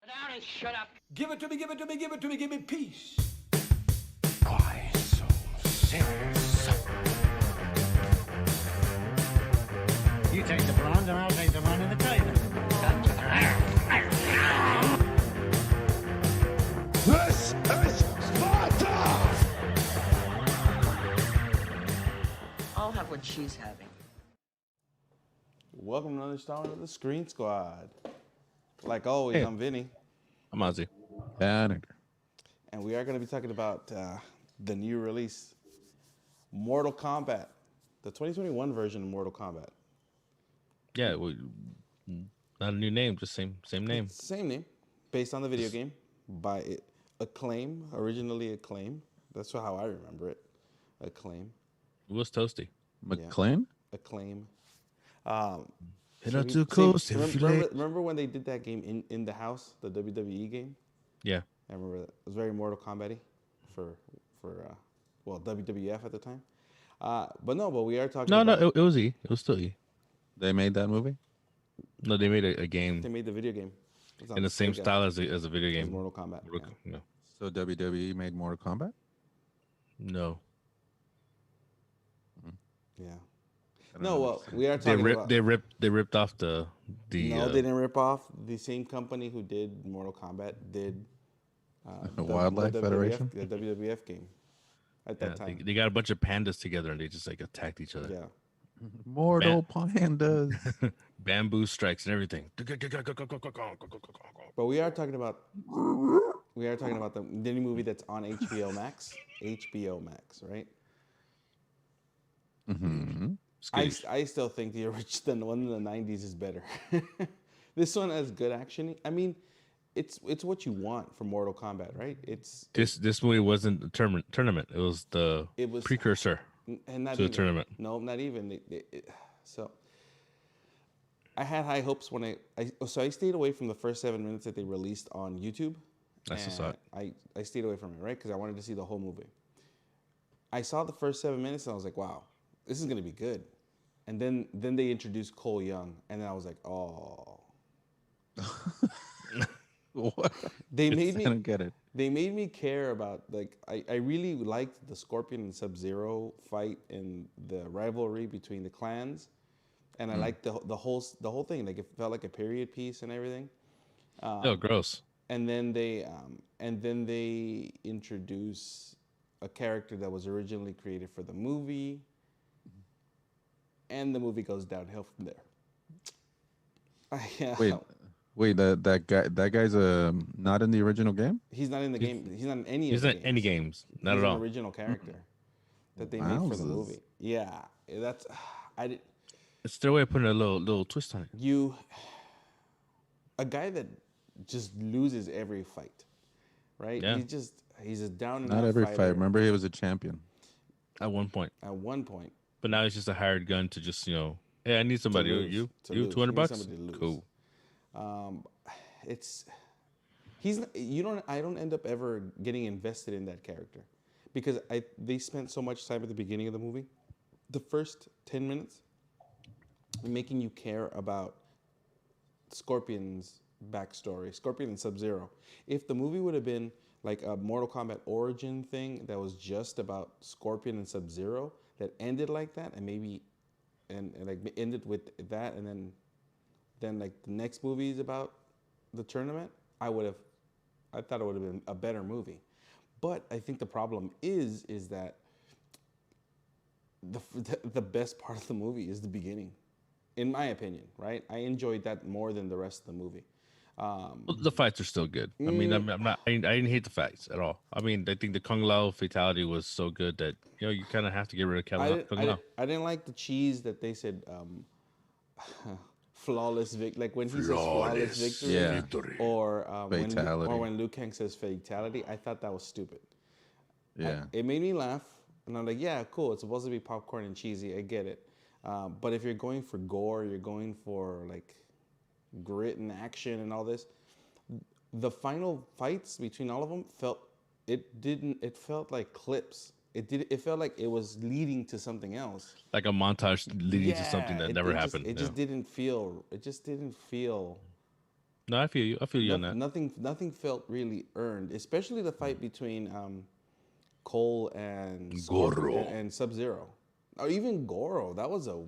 Down and shut up. Give it to me, give it to me, give it to me, give me peace. Why so serious? You take the blonde and I'll take the one in the trailer. This is Sparta! I'll have what she's having. Welcome to another installment of the Screen Squad. Like always, Hey. I'm Vinny, I'm Ozzy. and we are going to be talking about the new release, Mortal Kombat, the 2021 version of Mortal Kombat. Yeah, not a new name, just same name. Same name, based on the video game by Acclaim, originally Acclaim. That's how I remember it, Acclaim. It was toasty. McLean? Acclaim. Hit up too close. Remember when they did that game in the house, the WWE game? Yeah. I remember that. It was very Mortal Kombat-y for WWF at the time. But we are talking No, about... it was E. It was still E. They made that movie? No, they made a game They made the video game. It was on in the same Sega. style as a video It was game. Mortal Kombat. Yeah. No. So WWE made Mortal Kombat? No. Yeah. I don't No, well, understand. we are They talking ripped about... they ripped off the No, they didn't rip off. The same company who did Mortal Kombat did The Wildlife Federation? The WWF game at that time. they got a bunch of pandas together and they just like attacked each other. Yeah. Mortal Pandas. Bamboo strikes and everything. But we are talking about the new movie that's on HBO Max. HBO Max, right? Mm-hmm. I still think the original one in the 90s is better. This one has good action. I mean, it's what you want from Mortal Kombat, right? This movie wasn't the tournament. It was the precursor and not to even, the tournament. No, not even. So I had high hopes when I stayed away from the first 7 minutes that they released on YouTube. I still saw it. I stayed away from it, right? Because I wanted to see the whole movie. I saw the first 7 minutes and I was like, wow, this is gonna be good. And then they introduced Cole Young, and then I was like, oh. What? They made I me don't get it. They made me care about, like, I really liked the Scorpion and Sub-Zero fight and the rivalry between the clans, and I liked the whole thing. Like, it felt like a period piece and everything. Oh, gross. And then they introduce a character that was originally created for the movie, and the movie goes downhill from there. Wait, that guy's not in the original game? He's not in the game. He's not in any. He's of the not any games. Not He's at an all. original character that they made for the Wowzers. movie. Yeah, that's It's their way of putting a little twist on it. a guy that just loses every fight, right? Yeah. He's a down and Not out every fighter fight. Remember, he was a champion. At one point. at one point. But now it's just a hired gun to just, hey, I need somebody. lose, You to lose. $200 You need bucks? somebody to lose. Cool. I don't end up ever getting invested in that character because they spent so much time at the beginning of the movie, the first 10 minutes, making you care about Scorpion's backstory, Scorpion and Sub-Zero. If the movie would have been like a Mortal Kombat origin thing that was just about Scorpion and Sub-Zero that ended like that, and maybe and like ended with that, and then like the next movie is about the tournament, I thought it would have been a better movie. But I think the problem is that the best part of the movie is the beginning, in my opinion, right? I enjoyed that more than the rest of the movie. The fights are still good. I mean, I didn't hate the fights at all. I mean, I think the Kung Lao fatality was so good that, you kind of have to get rid of Kung Lao. I didn't like the cheese that they said, flawless victory. Like when he says flawless victory, Yeah. or Fatality. when Liu Kang says fatality, I thought that was stupid. Yeah. It made me laugh, and I'm like, yeah, cool. It's supposed to be popcorn and cheesy. I get it. But if you're going for gore, you're going for like grit and action and all this. The final fights between all of them it felt like clips. It felt like it was leading to something else. Like a montage leading to something that never happened. It just didn't feel No, I feel you. I feel you on that. Nothing felt really earned, especially the fight between Cole and Goro. and Sub Zero, or even Goro. That was a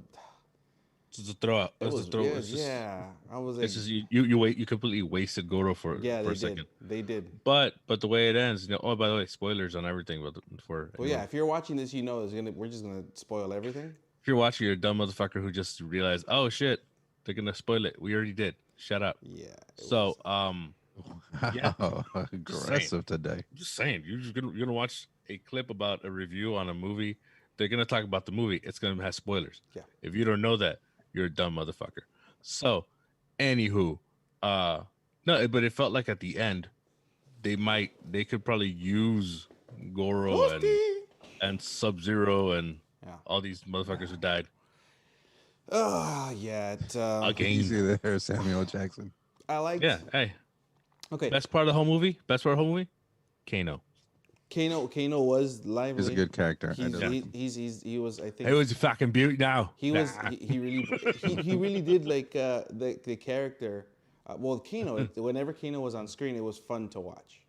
Just a throw out. it That's a was throw. yeah, It's just, yeah. I was like, it's just you wait. You completely wasted Goro for yeah, a second. they did. But the way it ends, oh, by the way, spoilers on everything. But for Well, yeah, if you're watching this, you know we're just gonna spoil everything. if you're watching, you're a dumb motherfucker who just realized, oh shit, they're gonna spoil it. We already did. Shut up. Yeah. So yeah. Oh, aggressive today. I'm just saying, you're gonna watch a clip about a review on a movie. They're gonna talk about the movie. It's gonna have spoilers. Yeah. If you don't know that, you're a dumb motherfucker. So, anywho, no, but it felt like at the end, they could probably use Goro and Sub Zero and Yeah. all these motherfuckers who died Yeah. again. Easy there, Samuel Jackson. I like. Yeah. Hey, Okay. best part of the whole movie. Best part of the whole movie. Kano. Kano was lively. He's a good character. He was. I think It was fucking beauty now. he was. He really. He really did like the character. Well, Kano. Whenever Kano was on screen, it was fun to watch.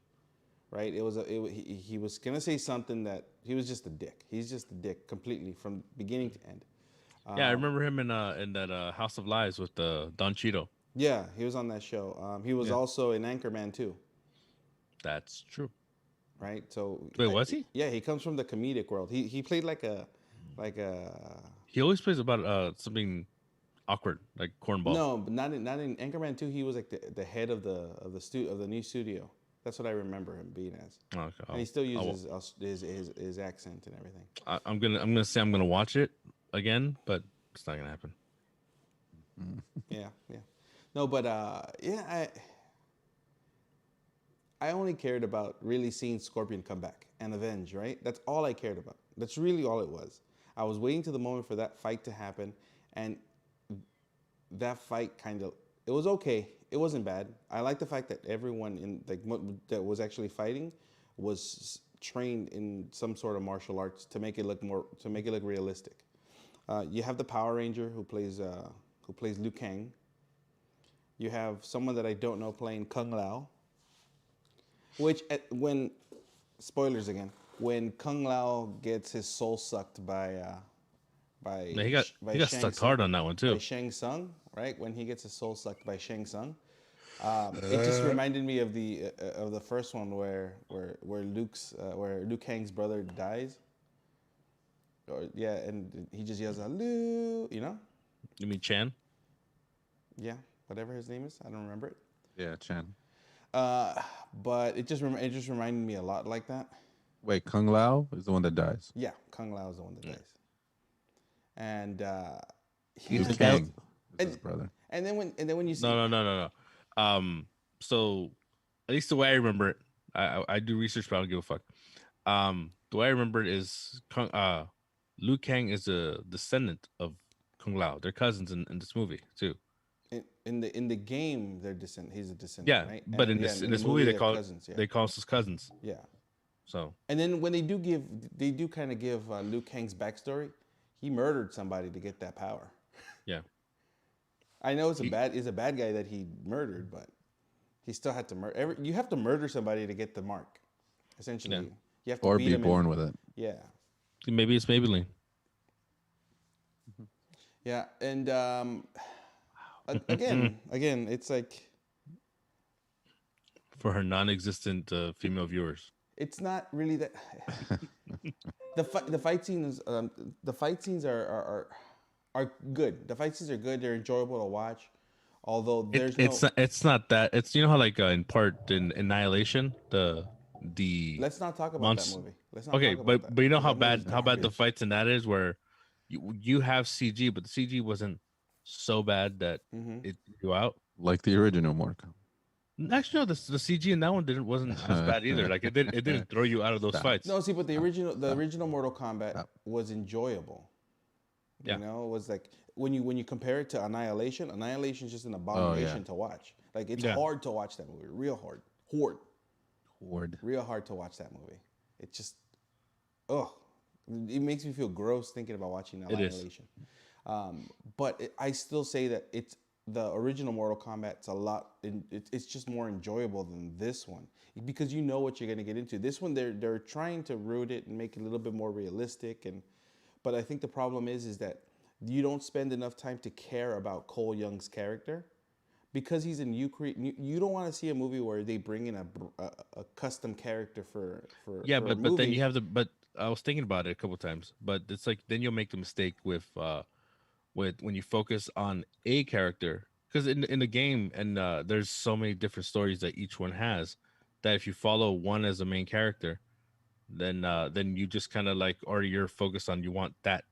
Right. It was. He was gonna say something that he was just a dick. He's just a dick completely from beginning to end. Yeah, I remember him in that House of Lies with Don Cheeto. Yeah, he was on that show. He was also in Anchorman too. That's true. Right. So Wait, was he? Yeah, he comes from the comedic world. He played like a. He always plays about something awkward, like cornball. No, but not in Anchorman 2. He was like the head of the new studio. That's what I remember him being as. Okay. And he still uses his accent and everything. I'm gonna say I'm gonna watch it again, but it's not gonna happen. Yeah. No, but yeah, I only cared about really seeing Scorpion come back and avenge. Right. That's all I cared about. That's really all it was. I was waiting to the moment for that fight to happen, and that fight it was okay. It wasn't bad. I like the fact that everyone that was actually fighting was trained in some sort of martial arts to make it look realistic. You have the Power Ranger who plays Liu Kang. You have someone that I don't know playing Kung Lao. Which spoilers again, when Kung Lao gets his soul sucked by He got sucked hard on that one too. By Shang Tsung, right? When he gets his soul sucked by Shang Tsung, it just reminded me of the first one where Liu Kang's brother dies. And he just yells out Liu, You mean Chan? Yeah, whatever his name is, I don't remember it. Yeah, Chan. But it just reminded me a lot like that. Wait, Kung Lao is the one that dies. Yeah, Kung Lao is the one that dies. And Liu Kang is his brother. And then when you see No. So at least the way I remember it, I do research, but I don't give a fuck. The way I remember it is Liu Kang is a descendant of Kung Lao. They're cousins in this movie too. in the game he's a descendant, Yeah, right? but in this movie they call cousins, yeah. they call us cousins. Yeah. So And then when they do kind of give Liu Kang's backstory, he murdered somebody to get that power. yeah, I know it's a bad guy that he murdered, but he still had to murder. You have to murder somebody to get the mark. Essentially, Yeah. you have to Or beat be him born with it. Yeah, maybe it's Maybelline. yeah, and again, it's like For her non-existent female viewers. it's not really that. The fight scenes are good. The fight scenes are good. They're enjoyable to watch. Although It's not that. It's how like in Annihilation Let's not talk about that movie. Let's not Okay, talk about that. but you know how That movie's bad the garbage. fights in that is, where you have CG, but the CG wasn't so bad that Mm-hmm. it threw you out. Like the original Mark. Actually, no, the CG in that one wasn't as bad either. Like it didn't throw you out of those fights. No, see, but the original Mortal Kombat was enjoyable. Yeah. You know, it was like when you compare it to Annihilation. Annihilation is just an abomination to watch. Like it's hard to watch that movie, real hard, real hard to watch that movie. It just, it makes me feel gross thinking about watching It is. Annihilation. But I still say that the original Mortal Kombat's a lot. It's just more enjoyable than this one because you know what you're gonna get into. This one, they're trying to root it and make it a little bit more realistic, but I think the problem is that you don't spend enough time to care about Cole Young's character because he's in Ukraine. You don't want to see a movie where they bring in a custom character Yeah, for a but then movie. you have the but I was thinking about it a couple times, but it's like then you'll make the mistake with when you focus on a character because in the game and there's so many different stories that each one has that if you follow one as a main character, then you just kind of like or you're focused on you want that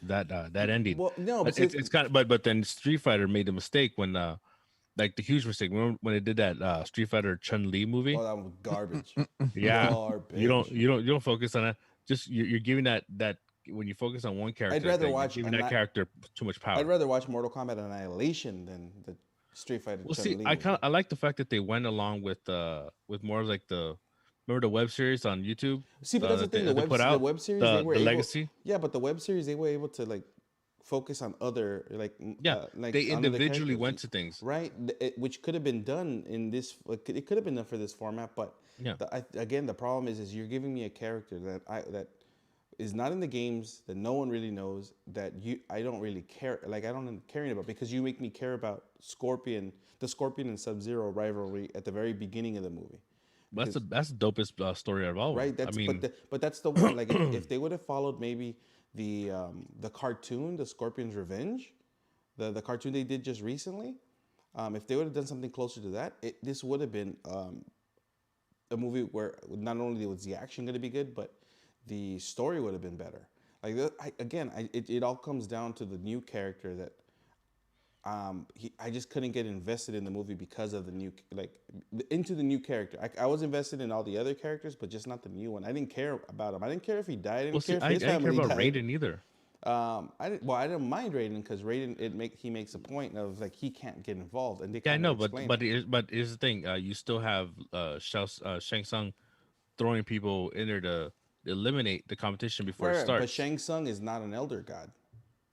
ending. Well, no, But but see, it's kind of but then Street Fighter made the mistake when like the huge mistake when they did that Street Fighter Chun-Li movie. oh, that was garbage. Yeah, Garbage. you don't focus on that. Just you're giving that when you focus on one character, rather then watch you're giving that character too much power. I'd rather watch Mortal Kombat Annihilation than the Street Fighter. Well, see, Chun-Li I like the fact that they went along with more of like remember the web series on YouTube. See, but that's the thing. They put The out web series, the they were able, legacy. Yeah, but the web series, they were able to like focus on other like Yeah, like they on other individually characters. went to things. Right, which could have been done in this. Like, it could have been done for this format, but Yeah. again, the problem is you're giving me a character that is not in the games that no one really knows that I don't really care. Like I don't care about because you make me care about the Scorpion and Sub-Zero rivalry at the very beginning of the movie. That's the dopest story of all. Right. That's but that's the one. Like if they would have followed maybe the cartoon, the Scorpion's Revenge, the cartoon they did just recently, if they would have done something closer to that, this would have been a movie where not only was the action going to be good, but the story would have been better. Like it all comes down to the new character that I just couldn't get invested in the movie because of the new into the new character. I was invested in all the other characters, but just not the new one. I didn't care about him. I didn't care if he died. I didn't care if I his didn't care family about died. Raiden either. I didn't mind Raiden because Raiden he makes a point of like he can't get involved, and they Yeah, I kind know, of explain it. but here's the thing: you still have Shang Tsung throwing people in there to eliminate the competition before it Right, starts. but Shang Tsung is not an elder god.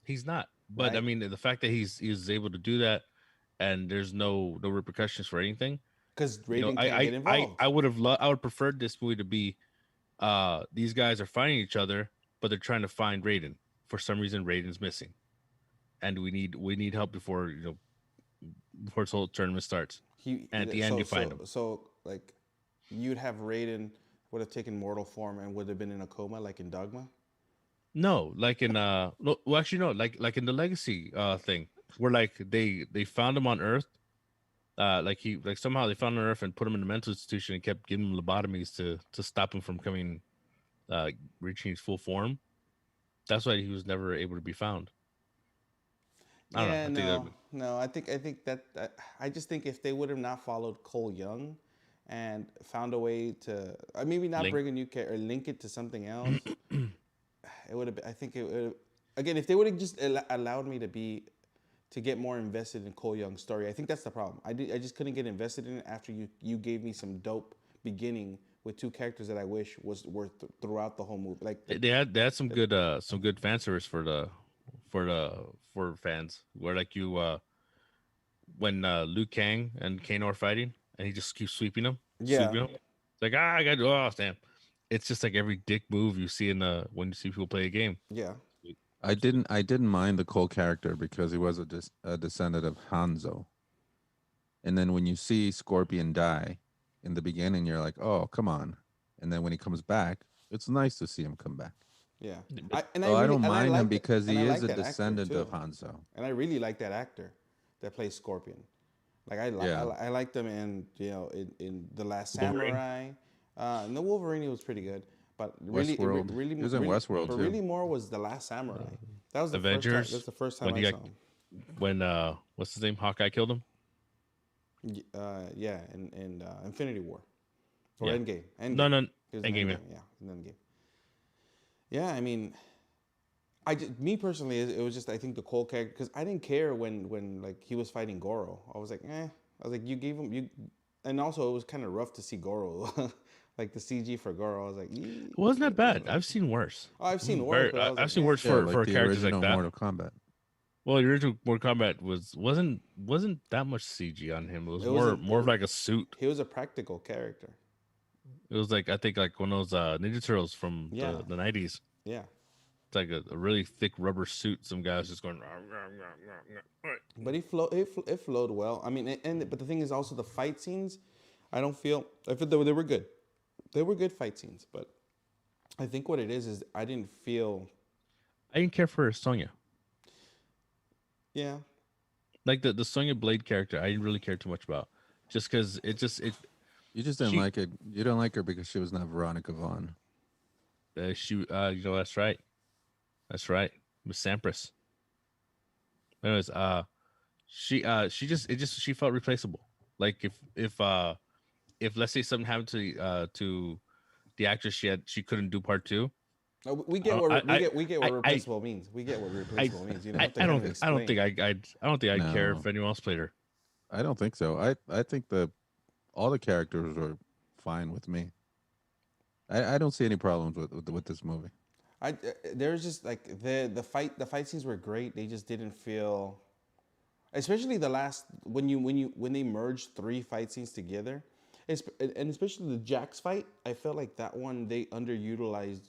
He's not. But I Right. mean, the fact that he's able to do that, and there's no repercussions for anything. Because You know, Raiden can't get involved. I would have I would prefer this movie to be, these guys are fighting each other, but they're trying to find Raiden. For some reason, Raiden's missing, and we need help before before this whole tournament starts. And at the end, you find him. So like, you'd have Raiden would have taken mortal form and would have been in a coma like in Dogma. No, like in no, well actually no, like in the Legacy thing, where like they found him on Earth, like somehow they found him on Earth and put him in a mental institution and kept giving him lobotomies to stop him from coming, reaching his full form. That's why he was never able to be found. I don't know. I think that I just think if they would have not followed Cole Young and found a way to maybe not bring a new character or link it to something else, it would have been, I think it would again if they would have just allowed me to get more invested in Cole Young's story. I think that's the problem. I just couldn't get invested in it after you gave me some dope beginning with two characters that I wish were throughout the whole movie. Like They had some good fan service for fans where like when Liu Kang and Kano are fighting and he just keeps sweeping them. Yeah. Sweeping them. It's like I got oh damn. It's just like every dick move you see when you see people play a game. yeah. I didn't mind the Cole character because he was a descendant of Hanzo. And then when you see Scorpion die in the beginning, you're like, oh, come on. And then when he comes back, it's nice to see him come back. Yeah. I don't mind him because he is a descendant of Hanzo. Hanzo. And I really like that actor that plays Scorpion. Like I liked him in in The Last Samurai. And the Wolverine he was pretty good, but really, Westworld. really, He was in Westworld, but too. really more was The Last Samurai. That was the Avengers, first time. That's the first time when he I got- saw him. When what's his name? Hawkeye killed him. Yeah, in Infinity War or Yeah. Endgame. No, It was in Endgame, yeah. Yeah, in Endgame. Yeah, I mean, me personally, it was just I think the Cole character because I didn't care when like he was fighting Goro. I was like, eh. I was like, you gave him and also it was kind of rough to see Goro, like the CG for Goro. I was like, It wasn't that bad. I've seen worse. oh, I've seen worse. But I was I've like, seen eh. worse Yeah, for the characters like original that. Mortal Kombat. Well, the original Mortal Kombat wasn't that much CG on him. It was It was more of like a suit. He was a practical character. It was like I think like one of those Ninja Turtles from Yeah. the 90s. Yeah. It's like a really thick rubber suit. Some guys just going. "Rah, rah, rah, rah, rah." But it flowed well. I mean, but the thing is also the fight scenes. I feel they were good. They were good fight scenes, but I think what it is I didn't feel. I didn't care for Sonya. Yeah. Like the Sonya Blade character, I didn't really care too much about. Just because it You just didn't She- like it. You don't like her because she was not Veronica Vaughn. that's right. That's right. Miss Sampras. Anyways, she felt replaceable. Like if let's say something happened to the actress, she couldn't do part 2. We get what we get what I- replaceable means. We get what replaceable means. You don't have to I kind of don't think explain. I don't think I'd care No. if anyone else played her. I don't think so. I think all the characters were fine with me. I don't see any problems with this movie. There's just like the fight scenes were great. They just didn't feel, especially the last when they merged 3 fight scenes together, and especially the Jax fight. I felt like that one they underutilized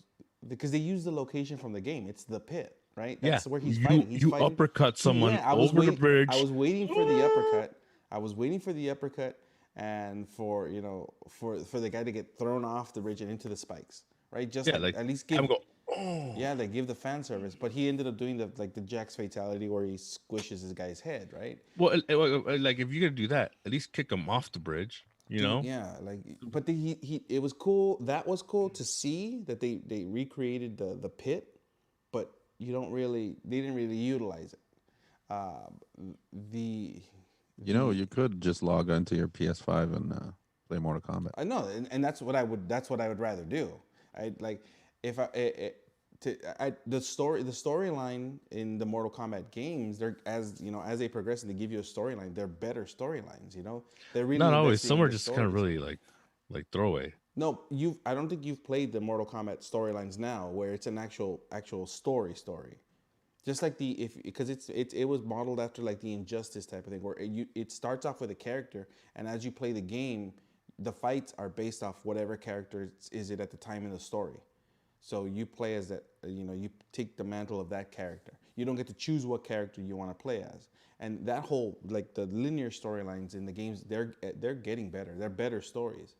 because they used the location from the game. It's the pit, right? That's where he's fighting. He's you fighting. uppercut someone I was over the waiting, bridge. I was waiting for the uppercut. And for for the guy to get thrown off the bridge and into the spikes, right? Just like, at least give have him go. Oh. yeah, they give the fan service. But he ended up doing the Jax fatality where he squishes his guy's head, right? Well, like if you're gonna do that, at least kick him off the bridge. You know? Yeah, but it was cool. That was cool to see that they recreated the pit, but they didn't really utilize it. You could just log onto your PS5 and play Mortal Kombat. I know, and that's what I would rather do. I like if the storyline in the Mortal Kombat games, they're as they progress and they give you a storyline, they're better storylines. They're really Not always. investing Some in are the just kind of stories. really like throwaway. No, I don't think you've played the Mortal Kombat storylines now, where it's an actual story. Just like because it was modeled after like the Injustice type of thing, where it starts off with a character, and as you play the game, the fights are based off whatever character is it at the time in the story. So you play as that, you take the mantle of that character. You don't get to choose what character you want to play as. And that whole like the linear storylines in the games, they're getting better. They're better stories.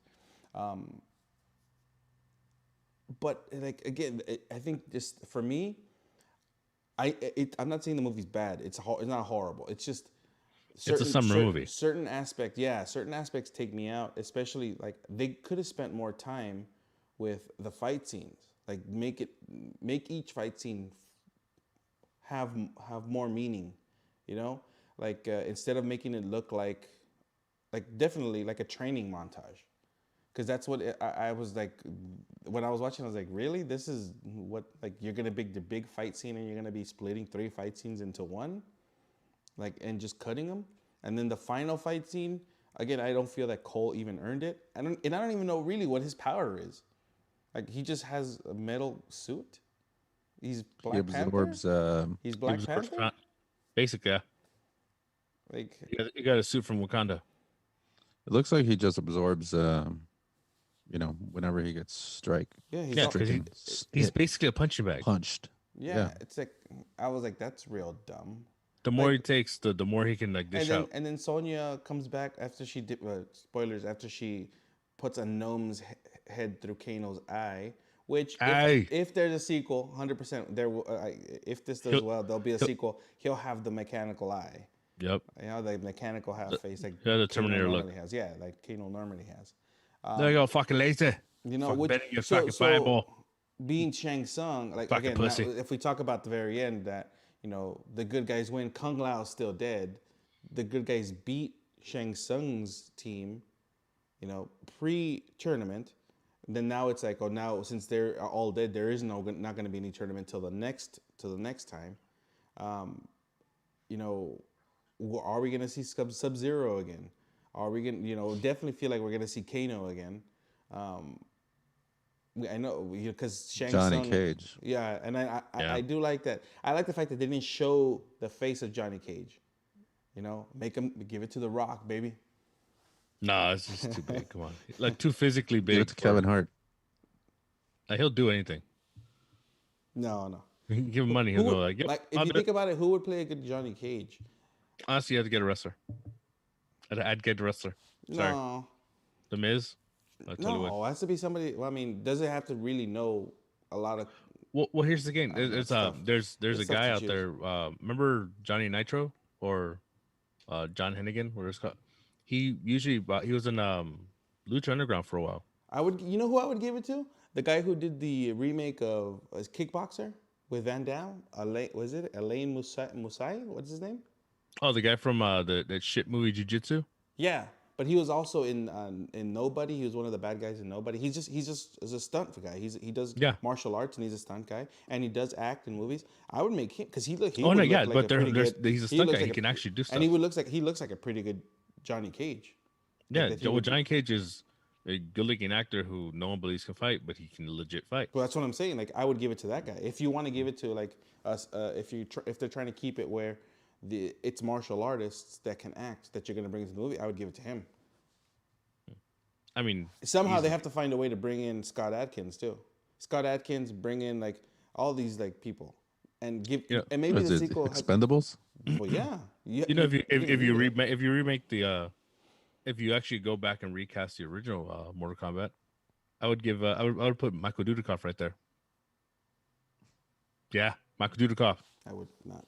But like again, I think just for me, I'm not saying the movie's bad. It's not horrible. It's just It's a summer movie. Certain aspects take me out. Especially like they could have spent more time with the fight scenes. Like make each fight scene have more meaning. Like instead of making it look like definitely like a training montage. Because that's what I was like when I was watching. I was like, really? This is what you're gonna make the big fight scene and you're gonna be splitting 3 fight scenes into one, and just cutting them. And then the final fight scene again, I don't feel that Cole even earned it. I don't even know really what his power is. Like he just has a metal suit. He's Black Panther. He's Black Panther. Basically, yeah. Like You got a suit from Wakanda. It looks like he just absorbs, whenever he gets strike. yeah, Yeah, because he's basically a punching bag. punched. yeah. It's like I was like, that's real dumb. The more he takes, the more he can dish out. And then Sonya comes back after she did spoilers after she puts a gnome's head through Kano's eye. Which if there's a sequel, 100% there will. If this does well, there'll be a sequel. He'll have the mechanical eye. Yep. The mechanical half face like the Terminator Kano look. normally has. Yeah, like Kano normally has. There you go, fucking lazy. Which, betting your fucking fireball. Being Shang Tsung, like Fucking again, now, pussy. if we talk about the very end, that the good guys win. Kung Lao's still dead. The good guys beat Shang Tsung's team, pre-tournament. And then now it's like, now since they're all dead, there is not going to be any tournament till the next time. Are we going to see Sub-Zero again? Are we going to, definitely feel like we're going to see Kano again. I know because Shang Johnny Tsung. Cage. Yeah, and Yeah. I do like that. I like the fact that they didn't show the face of Johnny Cage. You know, make him give it to The Rock, baby. Nah, it's just too big. Come on, like too physically big. Give it to Kevin Hart. He'll do anything. No. Give him money, he'll go like, "Yep." if I'll you do think it. about it, who would play a good Johnny Cage? Honestly, you have to get a wrestler. I'd get a wrestler. Sorry, No, The Miz. I totally would. no, it has to be somebody. Well, I mean, does it have to really know a lot of? Well, here's the game. know, It's it's tough. there's It's a tough guy to out choose. there. Remember Johnny Nitro or John Hennigan? What it's called? He usually he was in Lucha Underground for a while. I would, you know, who I would give it to? The guy who did the remake of Kickboxer with Van Damme. Was it Alain Musai? What's his name? Oh, the guy from that shit movie Jiu-Jitsu? Yeah, but he was also in Nobody. He was one of the bad guys in Nobody. He's just as a stunt guy. He does Yeah. martial arts and he's a stunt guy and he does act in movies. I would make him because he Oh, would no, look yeah, like but a pretty good. he's a stunt looks guy. He like can actually do stuff. and he looks like a pretty good Johnny Cage. Yeah, that he would be- Johnny Cage is a good-looking actor who no one believes can fight, but he can legit fight. Well, that's what I'm saying. Like I would give it to that guy. If you want to give it to like us, if they're trying to keep it where it's martial artists that can act that you're gonna bring into the movie, I would give it to him. I mean, Somehow they have to find a way to bring in Scott Adkins too. Scott Adkins, bring in like all these like people, and give Yeah. and maybe What is the it? sequel. Expendables? Well, yeah. you know, if you remake the if you actually go back and recast the original Mortal Kombat, I would give I would put Michael Dudikoff right there. Yeah, Michael Dudikoff. I would not.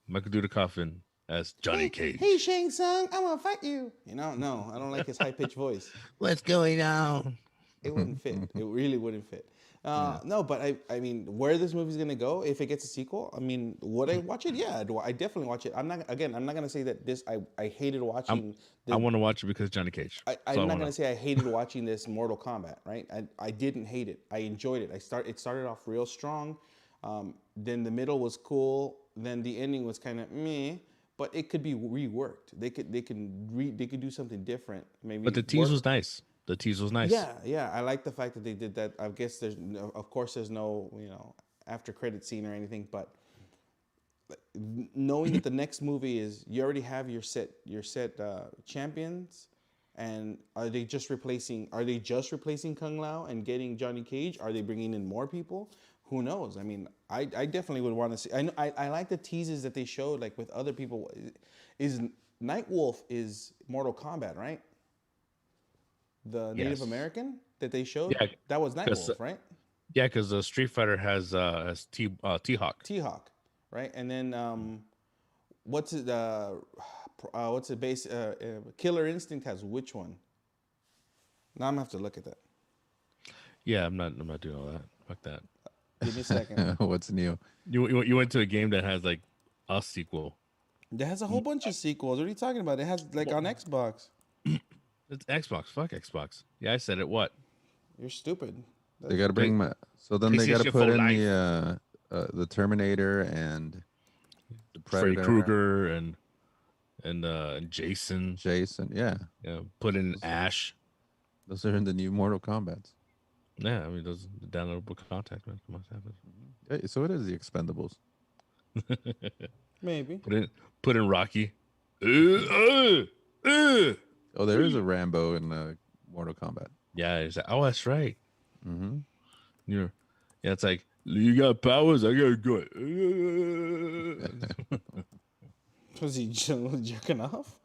Michael Dudikoff in as Johnny Cage. Hey Shang Tsung, I want to fight you. You know, no, I don't like his high pitched voice. What's going on? It wouldn't fit. It really wouldn't fit. No, but I mean, where this movie's gonna go if it gets a sequel? I mean, would I watch it? Yeah, I definitely watch it. I'm not gonna say that this. I hated watching. I want to watch it because Johnny Cage. I'm not gonna say I hated watching this Mortal Kombat. Right? I didn't hate it. I enjoyed it. It started off real strong. Then the middle was cool. Then the ending was kind of meh. But it could be reworked. They could do something different. Maybe. But the tease was nice. The tease was nice. Yeah. I like the fact that they did that. I guess of course, there's no after credit scene or anything. But knowing that the next movie is you already have your set champions, and are they just replacing Kung Lao and getting Johnny Cage? Are they bringing in more people? Who knows? I mean, I definitely would want to see. I like the teases that they showed, like with other people. Is Nightwolf is Mortal Kombat, right? The Native Yes. American that they showed, Yeah, that was 'cause, Nightwolf, right? Yeah, because Street Fighter has T-Hawk. T-Hawk, right? And then what's it? What's it? Killer Instinct has which one? Now I'm gonna have to look at that. Yeah, I'm not doing all that. Fuck that. Give me a second. What's new? You went to a game that has like a sequel. It has a whole bunch of sequels. What are you talking about? It has like on Xbox. It's Xbox. Fuck Xbox. Yeah, I said it. What? You're stupid. They got to bring so then they got to PlayStation put for in the Terminator and the Freddy Predator, Krueger and Jason. Jason. Yeah, Yeah, put in Ash. those are in the new Mortal Kombat. Yeah, I mean those the downloadable contact, man. Come on, happen. Hey, so it is the Expendables. Maybe. Put in Rocky. Oh, there is a Rambo in Mortal Kombat. Yeah, oh, that's right. Mm-hmm. Yeah, it's like you got powers, I got good. Was he jerking off?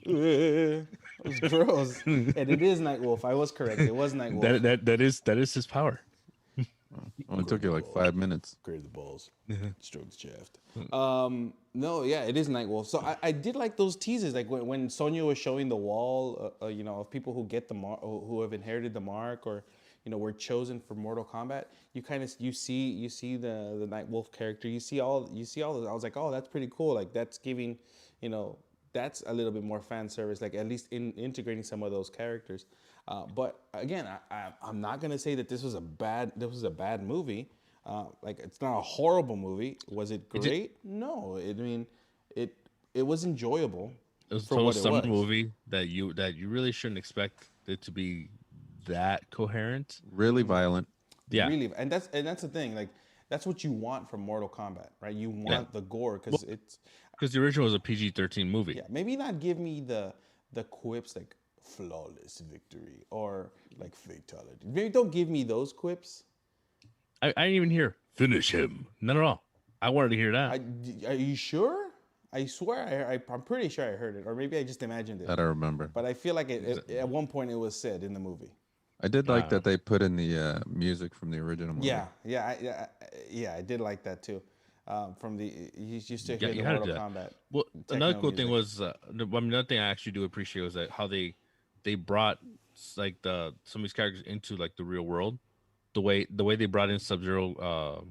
It was gross. And it is Nightwolf. I was correct. It was Nightwolf. That is his power. Only took you like 5 minutes. Grab the balls, stroke the shaft. No, yeah, it is Nightwolf. So I did like those teases, like when Sonya was showing the wall, of people who get the mark, who have inherited the mark, or were chosen for Mortal Kombat. You see the Nightwolf character. You see all this. I was like, oh, that's pretty cool. Like that's giving, that's a little bit more fan service. Like at least in integrating some of those characters. But again, I'm not gonna say that this was a bad movie. Like it's not a horrible movie. Was it great? No. I mean, it was enjoyable. It was a for total what it summer was. movie that you really shouldn't expect it to be that coherent. Really violent. Yeah. Really, and that's the thing. Like that's what you want from Mortal Kombat, right? You want the gore because it's Because the original was a PG-13 movie. yeah. Maybe not give me the quips like flawless victory or like fatality. Maybe don't give me those quips. I didn't even hear finish him. Not at all. I wanted to hear that. Are you sure? I swear I'm pretty sure I heard it, or maybe I just imagined it. I don't remember. But I feel like at one point it was said in the movie. I did like that they put in the music from the original movie. Yeah, I did like that too. From the you used to hear you the had to Mortal do that. Kombat. Well, techno another cool thing music. was, another thing I actually do appreciate was that how they brought like some of these characters into like the real world. The way they brought in Sub-Zero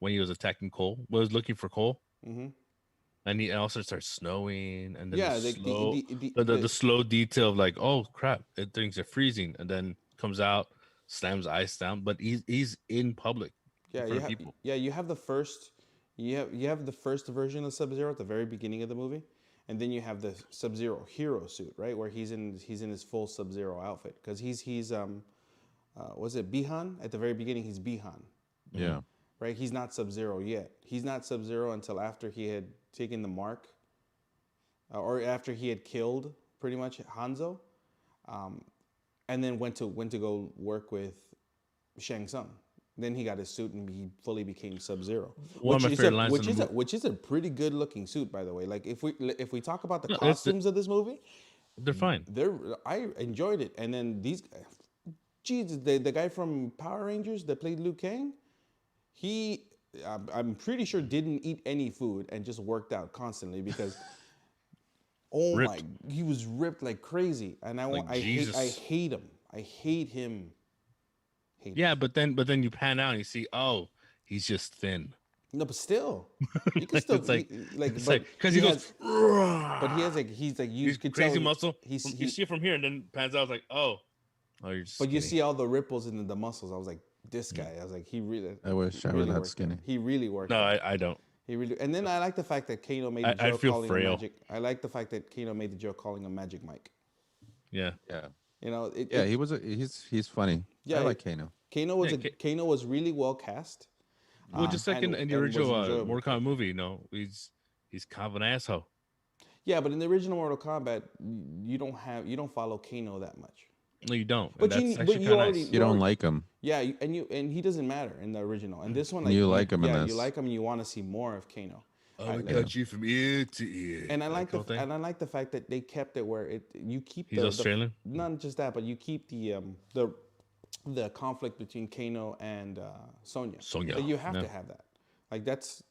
when he was attacking Cole, was looking for Cole. Mm-hmm. And he also starts snowing, and then Yeah, the slow detail of like, oh crap, things are freezing, and then comes out, slams ice down, but he's in public, in front of people. You have the first, you have the first version of Sub-Zero at the very beginning of the movie, and then you have the Sub-Zero hero suit, right, where he's in his full Sub-Zero outfit because he's was it Bihan at the very beginning? He's Bihan. Yeah. Right, he's not Sub-Zero yet. He's not Sub-Zero until after he had taken the mark, or after he had killed pretty much Hanzo, and then went to go work with Shang Tsung. Then he got his suit and he fully became Sub-Zero. One of my favorite lines in the Which is a pretty good looking suit, by the way. Like if we talk about the No, costumes of this movie, They're fine. I enjoyed it. And then Jesus, the guy from Power Rangers that played Liu Kang. I'm pretty sure didn't eat any food and just worked out constantly because, he was ripped like crazy, and I hate him. I hate him. Yeah, but then you pan out and you see, oh, he's just thin. No, but still, you can still because he goes, but he's like you could crazy tell muscle. You see it from here, and then pans out. It's like, oh, you're just. But skinny. you see all the ripples in the muscles. I was like, this guy. I was like, he really. I wish I was that skinny. He really worked. No, I don't. He really, and then I like the fact that Kano made the joke I feel calling frail. him Magic. I like the fact that Kano made the joke calling him Magic Mike. Yeah. Yeah. You know, he's funny. Yeah, I like Kano. Kano was really well cast. Well, just like in the and original was enjoyable. Mortal Kombat movie, he's kind of an asshole. Yeah, but in the original Mortal Kombat, you don't follow Kano that much. No, you don't. But and you- that's but actually you kind of already- nice. You don't like him. Yeah, and he doesn't matter in the original. And this one, like You like him in Yeah, this. you like him, and you want to see more of Kano. I got you from ear to ear. And I like whole thing. I like the fact that they kept it where you keep He's Australian? not just that, but you keep the conflict between Kano and Sonya. Sonya, Like, you have yeah. to have that. Like that's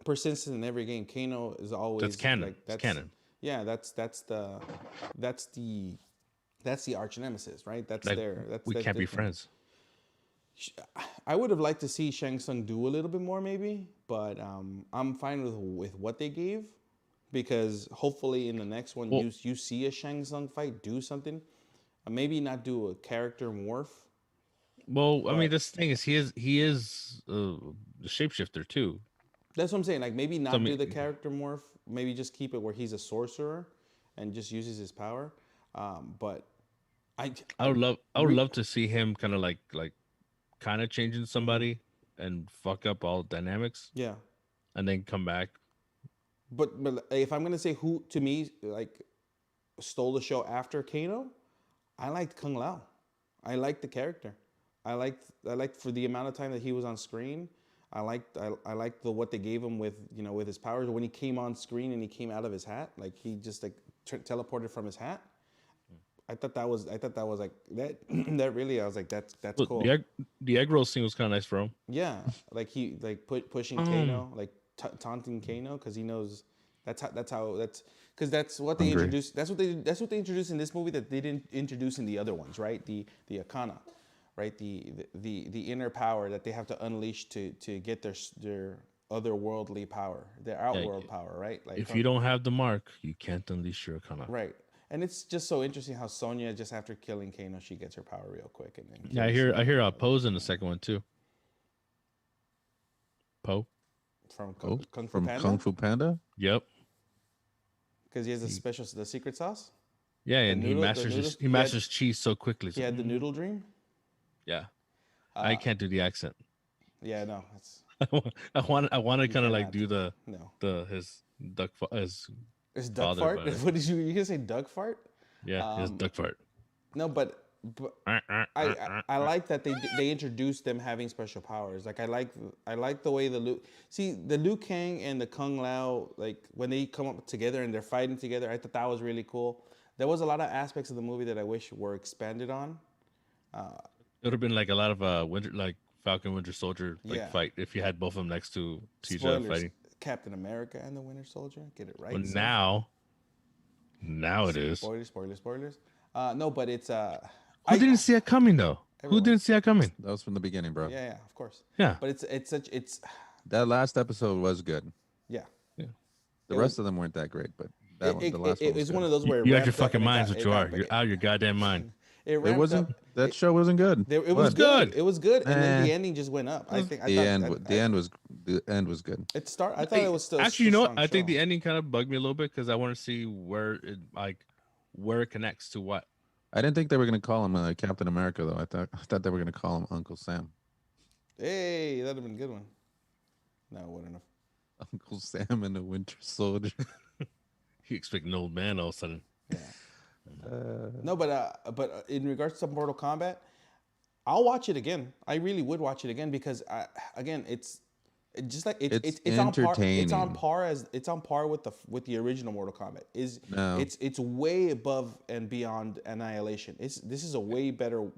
persistent in every game. Kano is always That's canon. Like, It's canon. Yeah, that's the arch nemesis, right? That's Like, that's we that's can't be different. friends. I would have liked to see Shang Tsung do a little bit more, maybe, but I'm fine with what they gave, because hopefully in the next one you see a Shang Tsung fight, do something, maybe not do a character morph. Well, I mean, this thing is he is the shapeshifter too. That's what I'm saying. Like maybe not So, do the character morph, maybe just keep it where he's a sorcerer and just uses his power. But I would love to see him kind of like kind of changing somebody and fuck up all dynamics, yeah. and then come back. But if I'm gonna say who to me like stole the show after Kano, I liked Kung Lao. I liked the character. I liked for the amount of time that he was on screen. I liked what they gave him with with his powers. When he came on screen and he came out of his hat, like he just like teleported from his hat. I thought that was like that. That really, I was like, that's Look, cool. the egg roll scene was kind of nice for him. Yeah, like he pushing Kano, like taunting Kano, because he knows that's because that's what they introduced. That's what they introduced in this movie that they didn't introduce in the other ones, right? The Akana, right? The inner power that they have to unleash to get their otherworldly power, their outworld power, right? Like If you don't have the mark, you can't unleash your Akana. right. And it's just so interesting how Sonya, just after killing Kano, she gets her power real quick. And then Yeah, I hear Poe's in the second one too. Poe. from Oh, Kung Fu from Panda, Kung Fu Panda. Yep. because he has the secret sauce. Yeah, and noodle- the he noodles- masters cheese so quickly. He had the noodle dream. Yeah. I can't do the accent. Yeah, no, it's I want to kind of like cannot. do no. his his It's duck father, fart. but What did you gonna say? Duck fart? his duck fart. No, but I like that they introduced them having special powers. Like I like the way the Liu Kang and the Kung Lao, like when they come up together and they're fighting together. I thought that was really cool. There was a lot of aspects of the movie that I wish were expanded on. It would have been like a lot of winter, like Falcon Winter Soldier, like Yeah. fight if you had both of them next to each other Spoilers: fighting. Captain America and the Winter Soldier. Get it right. But son. now it is. Spoilers. No, but it's Who didn't see it coming though? Everyone. Who didn't see it coming? That was from the beginning, bro. yeah, of course. Yeah. But it's That last episode was good. yeah. The It rest was- of them weren't that great, but that one, the last one was It's good. one of those where You it out your ramped up fucking and it minds, got- what it you are. got- You're out your goddamn mind. It It ramped wasn't. up. That show wasn't good. It was good. It was good, and then the Eh. ending just went up. I think The end was good. I thought it was still. Actually, you know what? strong I think show. the ending kind of bugged me a little bit because I want to see where it connects to what. I didn't think they were gonna call him Captain America though. I thought they were gonna call him Uncle Sam. Hey, that'd have been a good one. No, it wouldn't have. Uncle Sam and the Winter Soldier. You expect an old man all of a sudden. No, but in regards to Mortal Kombat, I'll watch it again. I really would watch it again because it's just like It's on par. It's on entertaining. par with the original Mortal Kombat. No. It's way above and beyond Annihilation. This is a way better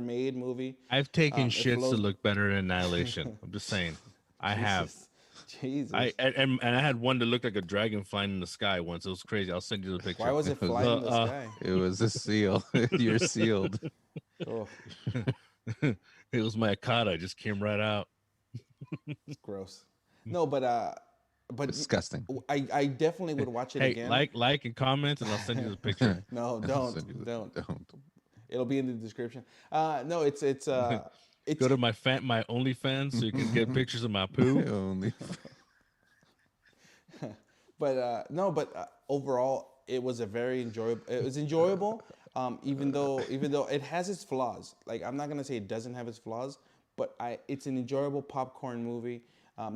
made movie. I've taken it shits to flows- look better than Annihilation. I'm just saying. I have. Jesus. And I had one that looked like a dragon flying in the sky once. It was crazy. I'll send you the picture. Why was it flying in the sky? It was a seal. You're sealed. Oh, It was my Akata. It just came right out. it's gross. No, but Disgusting. I definitely would watch it Hey, again. like and comment, and I'll send you the picture. No, I'll send you the- don't. Don't. It'll be in the description. No, it's Go to my OnlyFans so you can get pictures of my poo. Only. but overall, it was a very enjoyable. It was enjoyable, even though it has its flaws. Like I'm not gonna say it doesn't have its flaws, but it's an enjoyable popcorn movie.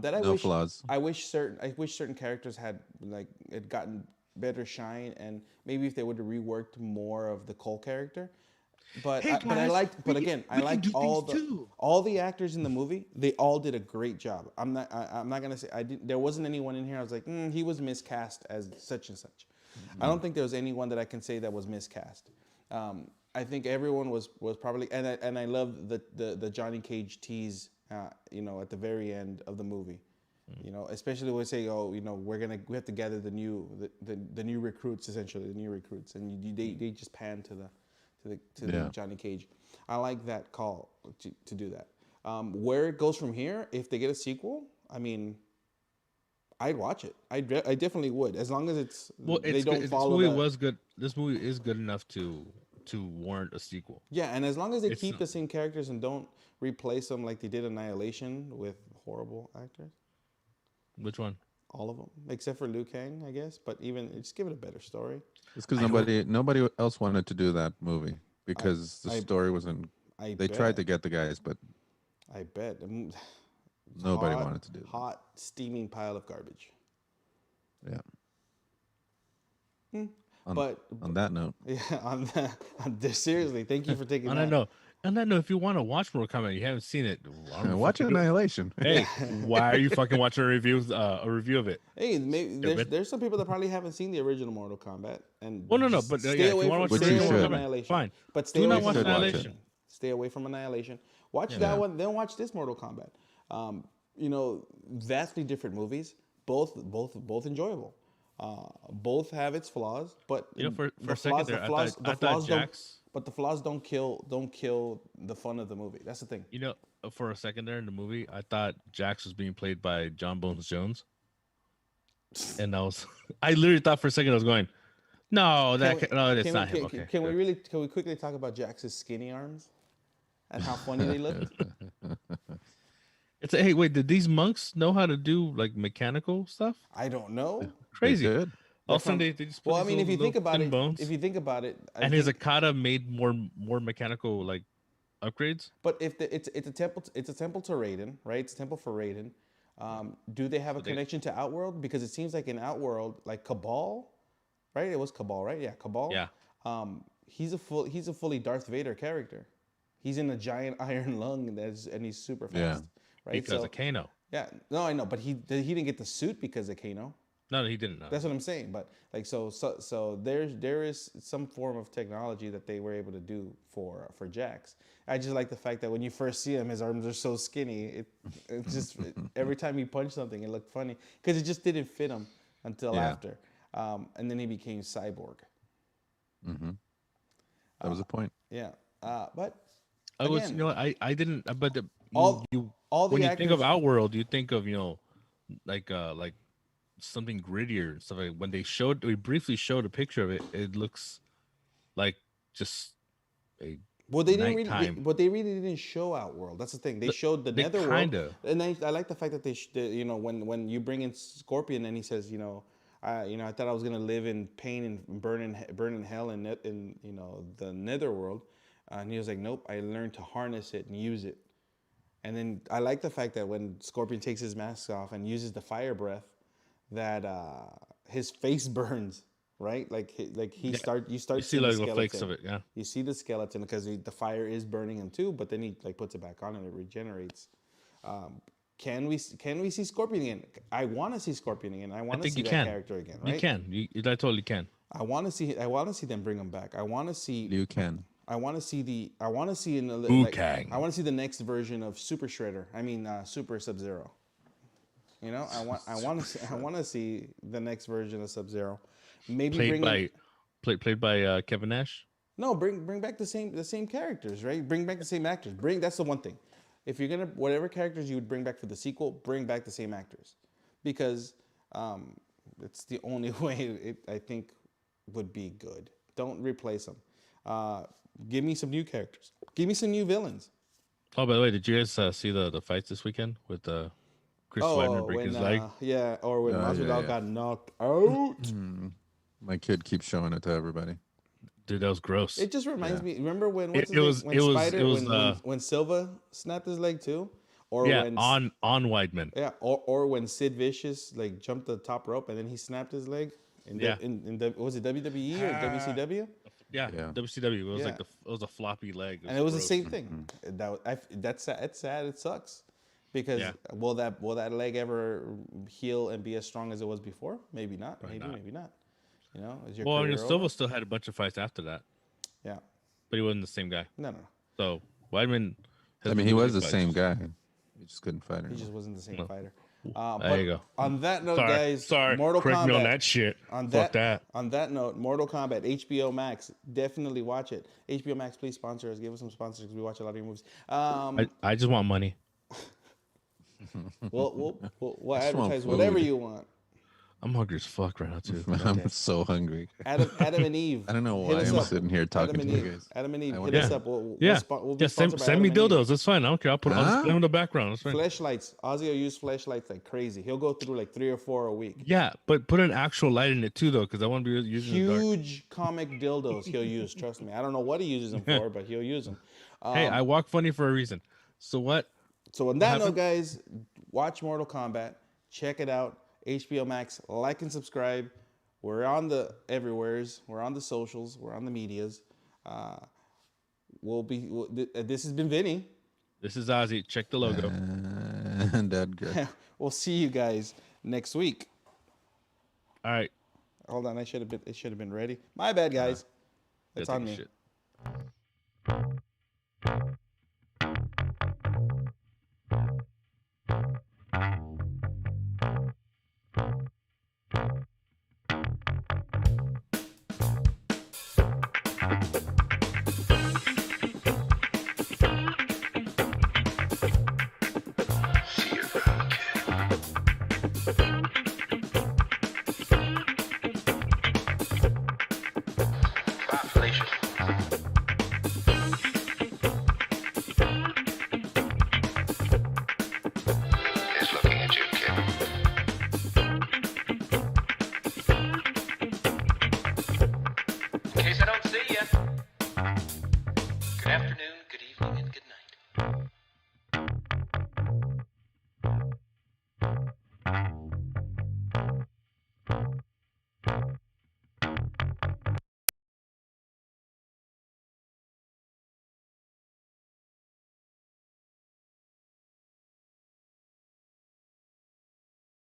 That I No wish flaws. I wish certain characters had gotten better shine, and maybe if they would have reworked more of the Cole character. But Hey, but I guys, liked. But we can- again, I we can liked do all things too. all the actors in the movie. They all did a great job. I'm not gonna say there wasn't anyone in here. I was like, he was miscast as such and such. I don't think there was anyone that I can say that was miscast. I think everyone was probably, and I love the Johnny Cage tease. At the very end of the movie. Especially when we say, we have to gather the new recruits, essentially the new recruits, and they just pan to the Johnny Cage. I like that call to do that. Where it goes from here, if they get a sequel, I mean, I'd watch it. I definitely would, as long as they don't follow. This movie was good. This movie is good enough to warrant a sequel. Yeah, and as long as they keep the same characters and don't replace them like they did Annihilation with horrible actors. Which one? All of them, except for Liu Kang, I guess. But even just give it a better story. It's because nobody else wanted to do that movie because the story wasn't. They tried to get the guys, but I bet. Nobody wanted to do that. Hot, steaming pile of garbage. yeah. But On that note, yeah, seriously, thank you for taking On that. that note, if you want to watch Mortal Kombat, you haven't seen it. watch Annihilation. Hey, why are you fucking watching a review of it? Hey, maybe there's some people that probably haven't seen the original Mortal Kombat, and Well, no, just but stay yeah, if away you wanna from, watch the stay original away Mortal from Kombat, Annihilation. fine. But stay Do away not from watch Annihilation. Annihilation. Stay away from Annihilation. Watch Yeah. that one, then watch this Mortal Kombat. Vastly different movies, both enjoyable. Both have its flaws, but For the a second there, I thought Jax. But the flaws don't kill the fun of the movie. That's the thing. For a second there in the movie, I thought Jax was being played by John Bones Jones, and I literally thought for a second I was going, no, it's not him. Okay, Can we quickly talk about Jax's skinny arms and how funny they looked? Hey, wait, did these monks know how to do like mechanical stuff? I don't know. Crazy. They did. All of a sudden they just put Well, I these mean, if you little think about thin it, bones. I And his think- Akata made more mechanical, like upgrades. But if it's a temple, it's a temple to Raiden, right? It's a temple for Raiden. Do they have a connection to Outworld? Because it seems like in Outworld, like Cabal, right? It was Cabal, right? Yeah, Cabal. Yeah. He's a fully Darth Vader character. He's in a giant iron lung and he's super fast. Yeah. Right. Because of Kano. Yeah. No, I know, but he didn't get the suit because of Kano. No, he didn't know. That's what I'm saying. But like so there is some form of technology that they were able to do for Jax. I just like the fact that when you first see him, his arms are so skinny. It just every time he punched something, it looked funny because it just didn't fit him until after. And then he became cyborg. Mm-hmm. That was the point. Yeah. But I was, again, you know, I didn't. But all the when you actors, think of Outworld, you think of, you know, like something grittier and stuff. Like when we briefly showed a picture of it, it looks like just a well, they didn't nighttime. really, but they really didn't show Outworld. That's the thing. They showed the Netherworld, kinda. and I like the fact that you know, when you bring in Scorpion and he says, you know, I thought I was gonna live in pain and burn in hell in you know the Netherworld, and he was like, nope, I learned to harness it and use it. And then I like the fact that when Scorpion takes his mask off and uses the fire breath, that his face burns, right? You start You seeing see the like the skeleton. flakes of it, yeah. You see the skeleton because the fire is burning him too, but then he like puts it back on and it regenerates. Can we see Scorpion again? I want to see Scorpion again. I want to see that character again. Right? You can. I totally can. I want to see them bring him back. I want to see Liu Kang. I want to see I want to see Kang. I want to see the next version of Super Shredder. I mean Super Sub-Zero. You know, I want to see the next version of Sub-Zero. Maybe played by Kevin Nash. No, bring back the same characters, right? Bring back the same actors. That's the one thing. If you're gonna whatever characters you would bring back for the sequel, bring back the same actors, because it's the only way I think would be good. Don't replace them. Give me some new characters. Give me some new villains. Oh, by the way, did you guys see the fights this weekend with Chris Weidman breaking his leg? Yeah, or when Masvidal got knocked out. My kid keeps showing it to everybody. Dude, that was gross. It just reminds me. Remember when when Silva snapped his leg too, or when on Weidman. Yeah, or when Sid Vicious like jumped the top rope and then he snapped his leg. Was it WWE or WCW? Yeah, WCW. It was it was a floppy leg, and it was the same thing. That's sad. It's sad. It sucks because will that leg ever heal and be as strong as it was before? Maybe not. Maybe not. You know, I mean, Silva still had a bunch of fights after that. Yeah, but he wasn't the same guy. No. So Weidman. I mean, he was the same guy. He just couldn't fight anymore. He just wasn't the same fighter. There you go. On that note, guys, Mortal Kombat. Me on that shit. Fuck that. On that note, Mortal Kombat, HBO Max, definitely watch it. HBO Max, please sponsor us. Give us some sponsors because we watch a lot of your movies. I just want money. We'll advertise whatever you want. I'm hungry as fuck right now too. I'm so hungry. Adam and Eve. I don't know why I'm sitting here talking to you guys. Adam and Eve, hit us up. We'll be send me dildos. That's fine. I don't care. I'll put them in the background. That's fine. Fleshlights. Ozzy will use fleshlights like crazy. He'll go through like 3 or 4 a week. Yeah, but put an actual light in it too, though, because I want to be using huge comic dildos. He'll use. Trust me. I don't know what he uses them for, but he'll use them. Hey, I walk funny for a reason. So what? So on that note, guys, watch Mortal Kombat. Check it out. HBO Max, like and subscribe. We're on the everywheres. We're on the socials. We're on the medias. This has been Vinny. This is Ozzy. Check the logo. And Edgar. We'll see you guys next week. All right. Hold on. It should have been ready. My bad, guys. It's on me. See you around, kid.